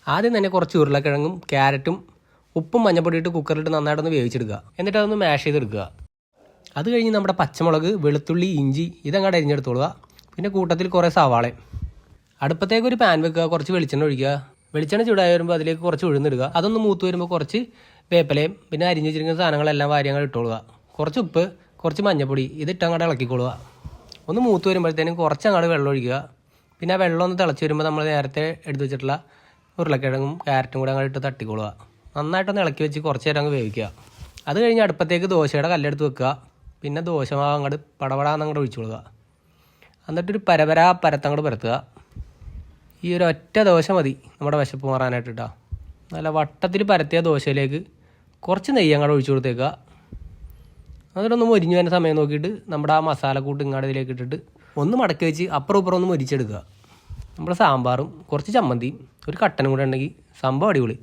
ആദ്യം തന്നെ കുറച്ച് ഉരുളക്കിഴങ്ങും ക്യാരറ്റും ഉപ്പും മഞ്ഞപ്പൊടി ഇട്ട് കുക്കറിലിട്ട് നന്നായിട്ടൊന്ന് വേവിച്ചെടുക്കുക. എന്നിട്ട് അതൊന്ന് മാഷ് ചെയ്തെടുക്കുക. അത് കഴിഞ്ഞ് നമ്മുടെ പച്ചമുളക്, വെളുത്തുള്ളി, ഇഞ്ചി ഇതങ്ങോട്ട് അരിഞ്ഞെടുത്തോളുക. പിന്നെ കൂട്ടത്തിൽ കുറേ സവാളയും. അടുപ്പത്തേക്ക് ഒരു പാൻ വെക്കുക, കുറച്ച് വെളിച്ചെണ്ണ ഒഴിക്കുക. വെളിച്ചെണ്ണ ചൂടായി വരുമ്പോൾ അതിലേക്ക് കുറച്ച് ഉഴുന്നിടുക. അതൊന്ന് മൂത്ത് വരുമ്പോൾ കുറച്ച് വേപ്പിലയും പിന്നെ അരിഞ്ഞ് വെച്ചിരിക്കുന്ന സാധനങ്ങളെല്ലാം വാരി അങ്ങോട്ട് ഇട്ടോളുക. കുറച്ച് ഉപ്പ്, കുറച്ച് മഞ്ഞപ്പൊടി ഇതിട്ട് അങ്ങോട്ട് ഇളക്കിക്കൊള്ളുക. ഒന്ന് മൂത്ത് വരുമ്പോഴത്തേനും കുറച്ച് അങ്ങോട്ട് വെള്ളം ഒഴിക്കുക. പിന്നെ ആ വെള്ളം ഒന്ന് തിളച്ച് വരുമ്പോൾ നമ്മൾ നേരത്തെ എടുത്ത് വെച്ചിട്ടുള്ള ഉരുളക്കിഴങ്ങും ക്യാരറ്റും കൂടെ അങ്ങോട്ട് ഇട്ട് തട്ടിക്കൊള്ളുക. നന്നായിട്ടൊന്ന് ഇളക്കി വെച്ച് കുറച്ച് നേരം അങ്ങ് വേവിക്കുക. അത് കഴിഞ്ഞ് അടുപ്പത്തേക്ക് ദോശയുടെ കല്ലെടുത്ത് വെക്കുക. പിന്നെ ദോശമാവ് അങ്ങോട്ട് പടപടാന്ന് അങ്ങോട്ട് ഒഴിച്ചു കൊടുക്കുക. എന്നിട്ടൊരു പരത്തങ്ങോട്ട് പരത്തുക. ഈ ഒരു ഒറ്റ ദോശ മതി നമ്മുടെ വിശപ്പ് മാറാനായിട്ട് കേട്ടോ. നല്ല വട്ടത്തിൽ പരത്തിയ ദോശയിലേക്ക് കുറച്ച് നെയ്യ് അങ്ങോട്ട് ഒഴിച്ചു കൊടുത്തേക്കുക. എന്നിട്ടൊന്ന് മൊരിഞ്ഞു വരുന്ന സമയം നോക്കിയിട്ട് നമ്മുടെ ആ മസാലക്കൂട്ട് ഇങ്ങോട്ട് ഇതിലേക്ക് ഇട്ടിട്ട് ഒന്ന് മടക്കി വെച്ച് അപ്പുറം ഇപ്പുറം ഒന്ന് മൊരിച്ചെടുക്കുക. നമ്മുടെ സാമ്പാറും കുറച്ച് ചമ്മന്തിയും ഒരു കട്ടനും കൂടെ ഉണ്ടെങ്കിൽ സംഭവം അടിപൊളി.